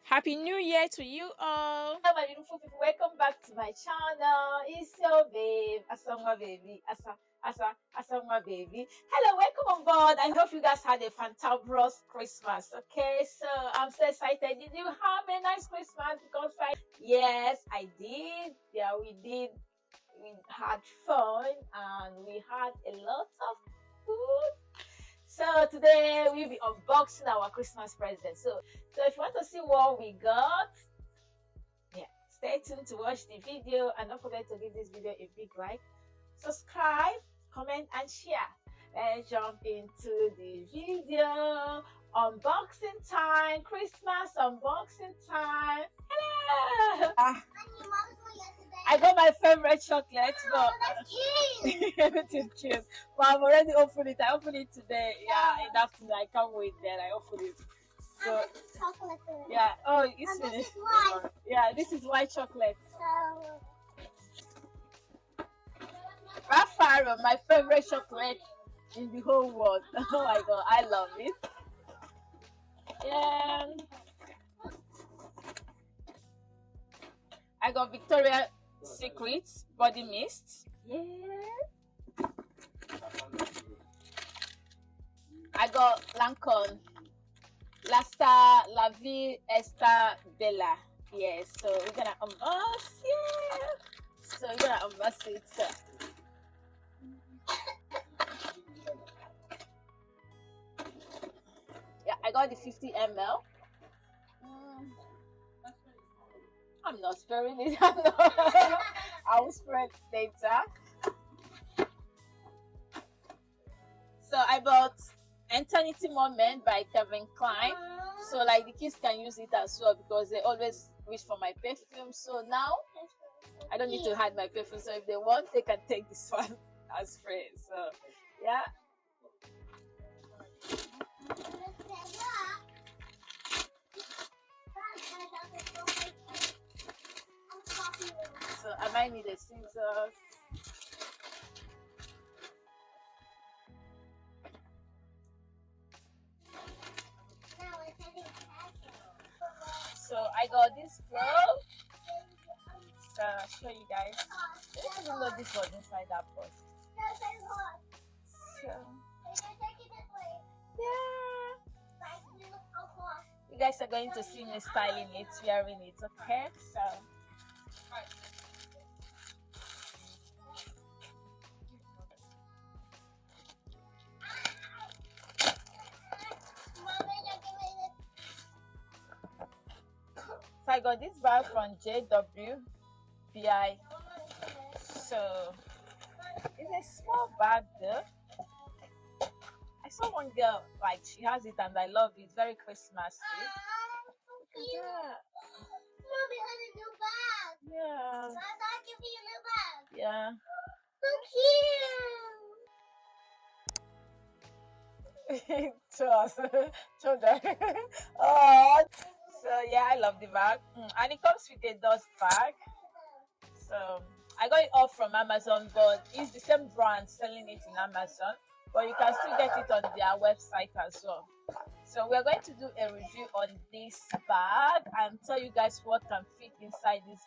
Happy New Year to you all. Hello, my beautiful people. Welcome back to my channel. It's your babe, Asanwa baby. Asanwa baby. Hello, welcome on board. I hope you guys had a fantabulous Christmas. Okay, so I'm so excited. Did you have a nice Christmas? Because yes, I did. Yeah, we did. We had fun and we had a lot of food. So today we'll be unboxing our Christmas presents. So if you want to see what we got, yeah, stay tuned to watch the video and don't forget to give this video a big like, subscribe, comment and share. Let's jump into the video. Unboxing time, Christmas unboxing time. Hello! I got my favorite chocolate, but everything cute. But I've already opened it. I opened it today. Yeah, in the afternoon. I can't wait. Then I opened it. So yeah. Oh, it's finished. Yeah, this is white chocolate. Raffaello, my favorite chocolate in the whole world. Oh my god, I love it. And I got Victoria Secrets body mist. Yeah. I got Lancome Lasta La Vie Esta Bella. Yes, so we're gonna unbox. Yeah. So we're gonna unbox it. So. Yeah, I got the 50 ml. I'm not sparing it. I will spread later. So I bought Eternity Moment by Calvin Klein. So like the kids can use it as well because they always wish for my perfume. So now I don't need to hide my perfume. So if they want, they can take this one as free. So yeah. So I might need a scissors. So I got this glove. So I'll show you guys. I didn't know this was inside that box. So yeah. You guys are going to see me styling it, wearing it, okay? So I got this bag from JWBI. So it's a small bag though. I saw one girl like she has it and I love it. It's very Christmassy. Yeah. Mommy has a new bag. Yeah. I'll give you a new bag. Yeah. So cute. Show us. Show them. Oh. So yeah, I love the bag. And it comes with a dust bag. So I got it off from Amazon, but it's the same brand selling it in Amazon. But you can still get it on their website as well. So we're going to do a review on this bag and tell you guys what can fit inside this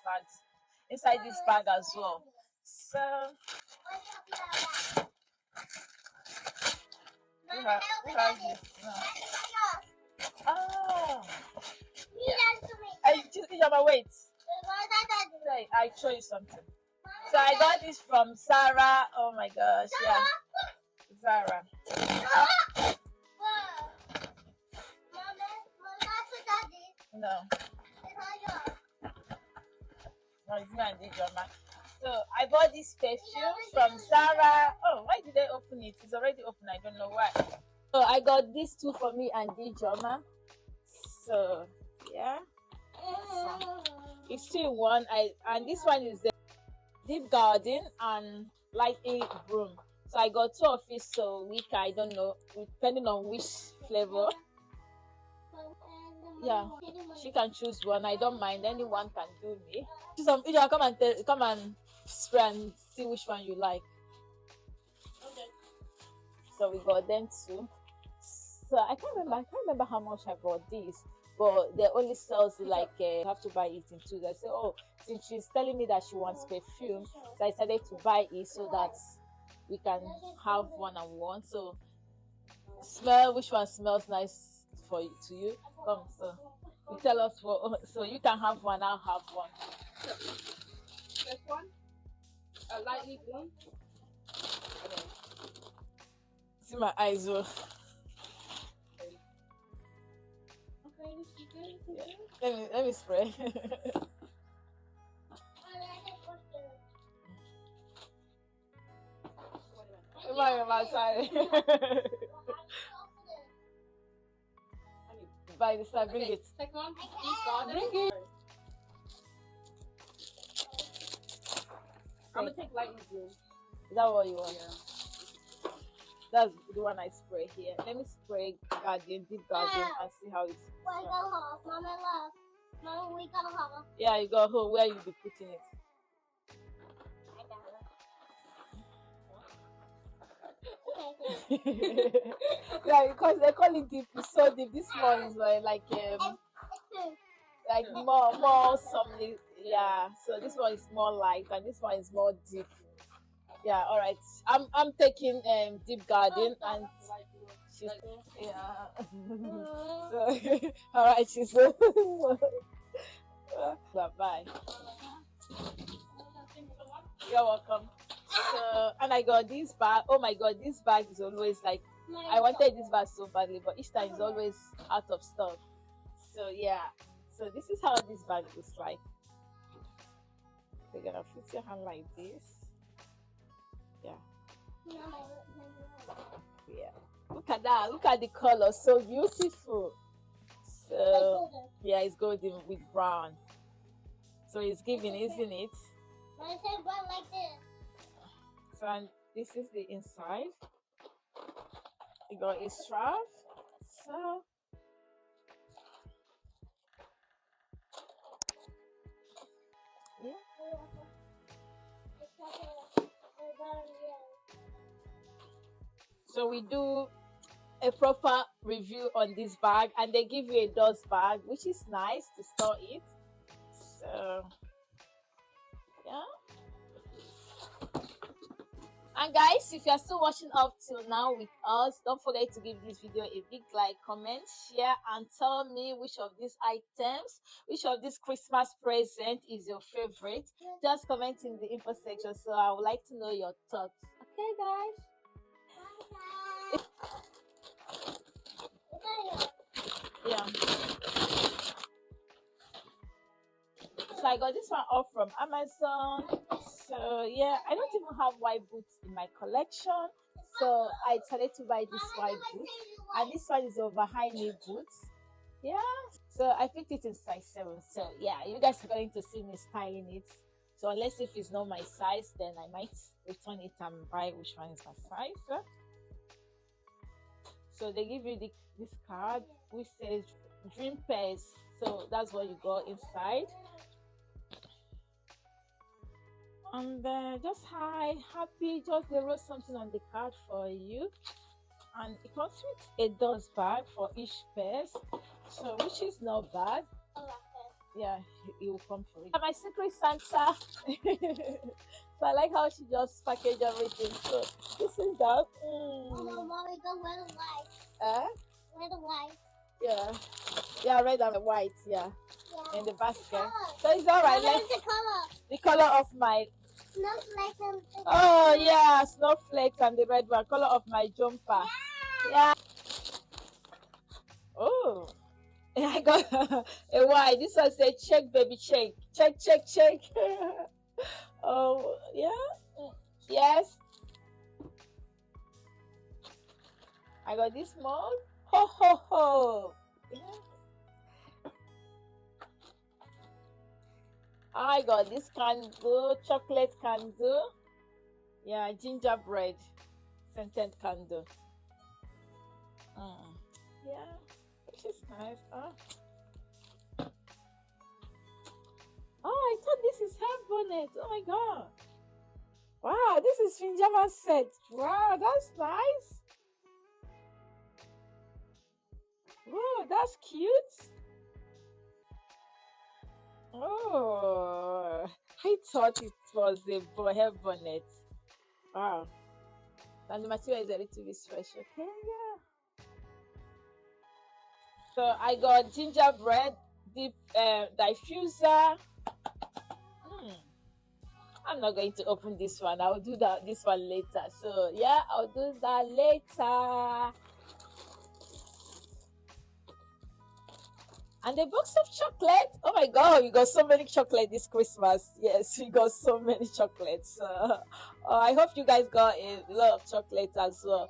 bag as well. So who has this? No. Oh, wait. I show you something. So I got this from Zara. Oh my gosh, yeah, Zara. No. No, it's not a drama. So I bought this perfume from Zara. Oh, why did I open it? It's already open. I don't know why. So I got these two for me and Dijoma. So yeah. So, it's 2 in 1. And this one is the Deep Garden and Light A Broom. So I got 2 of it, so I don't know, depending on which flavor. Yeah, she can choose one. I don't mind. Anyone can do me. You come and spray and see which one you like. Okay. So we got them too. So I can't remember how much I bought these. but they only sells it like you have to buy it in two. I say, oh, since she's telling me that she wants perfume, so I decided to buy it so that we can have one and one. So smell which one smells nice for you to you. Come, so you tell us what. So you can have one. I'll have one. This one, a lightly blue. See my eyes. Oh. Okay, this is good. This is Yeah. good. Let me spray. Sorry. By this time, bring Okay, it. second one, deep garden. Bring it. I'm gonna take lightly blue. Is that what you want? Yeah. That's the one I spray here. Let me spray garden, deep garden, and see how it We go home. Mama love. Mama, we go home. Yeah, you go home. Where you be putting it? I got it. Yeah, because they call it deep. It's so deep. This one is like more something. Yeah. So this one is more light, and this one is more deep. Yeah. All right. I'm taking deep garden, and she's yeah. So all right, she's bye. You're welcome. So and I got this bag. Oh my god, this bag is always like I wanted this bag so badly, but each time it's always out of stock. So yeah. So this is how this bag looks like. You're gonna put your hand like this. Yeah. Yeah. Look at that. Look at the color. So beautiful. So yeah, it's golden with brown. So it's giving, isn't it? I said one like this. So and this is the inside. You got a strap. So yeah. So we do a proper review on this bag, and they give you a dust bag, which is nice to store it. So yeah. And guys, if you are still watching up till now with us, don't forget to give this video a big like, comment, share, and tell me which of these items, which of this Christmas present is your favorite. Just comment in the info section, so I would like to know your thoughts. Okay guys. Yeah. So I got this one off from Amazon. So yeah, I don't even have white boots in my collection, so I decided to buy this white boot, and this one is over high knee boots. Yeah, so I picked it in size 7. So yeah, you guys are going to see me styling it. So unless if it's not my size, then I might return it and buy which one is my size. So they give you this card which says dream pairs. So that's what you got inside. And just hi, happy, just they wrote something on the card for you. And it comes with a dust bag for each pair, so which is not bad. Yeah, it will come for it. My secret Santa. So I like how she just packaged everything. So this is that. Mommy, go red and white. Red and white. Yeah, red and white. Yeah, in the basket. Color. So it's all right. What is the color? The color of my Snowflake and oh yeah, snowflakes and the red one, color of my jumper. Yeah. Oh, I got a white. This one said check, baby, check, check, check, check. Oh yeah, yes. I got this mug. Ho ho ho. Yeah. I got this candle, chocolate candle. Yeah, gingerbread scented candle. Yeah, which is nice. Oh, I thought this is hair bonnet. Oh my god. Wow, this is Finjama set. Wow, that's nice. Wow, that's cute. thought it was a hair bonnet. Wow. And the material is a little bit fresh. Okay, yeah. So I got gingerbread, deep diffuser. I'm not going to open this one. I'll do this one later. So yeah, I'll do that later. And a box of chocolate. Oh my god, we got so many chocolate this Christmas. Yes, we got so many chocolates. I hope you guys got a lot of chocolate as well.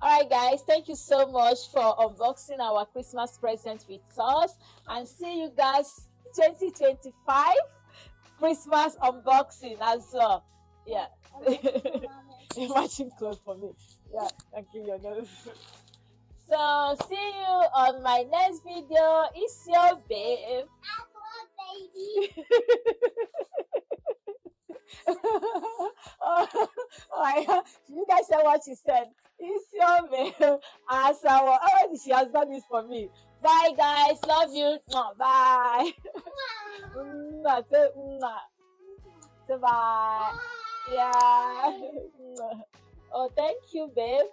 Alright guys, thank you so much for unboxing our Christmas present with us, and see you guys 2025 Christmas unboxing as well. Yeah. Imagine clothes for me. Yeah, thank you. Your nose. So see you on my next video. It's your babe. Baby. You guys said what she said. It's your babe. Asanwa. Oh, she has done this for me. Bye guys. Love you. Bye. Say bye. Bye. Yeah. Oh, thank you, babe.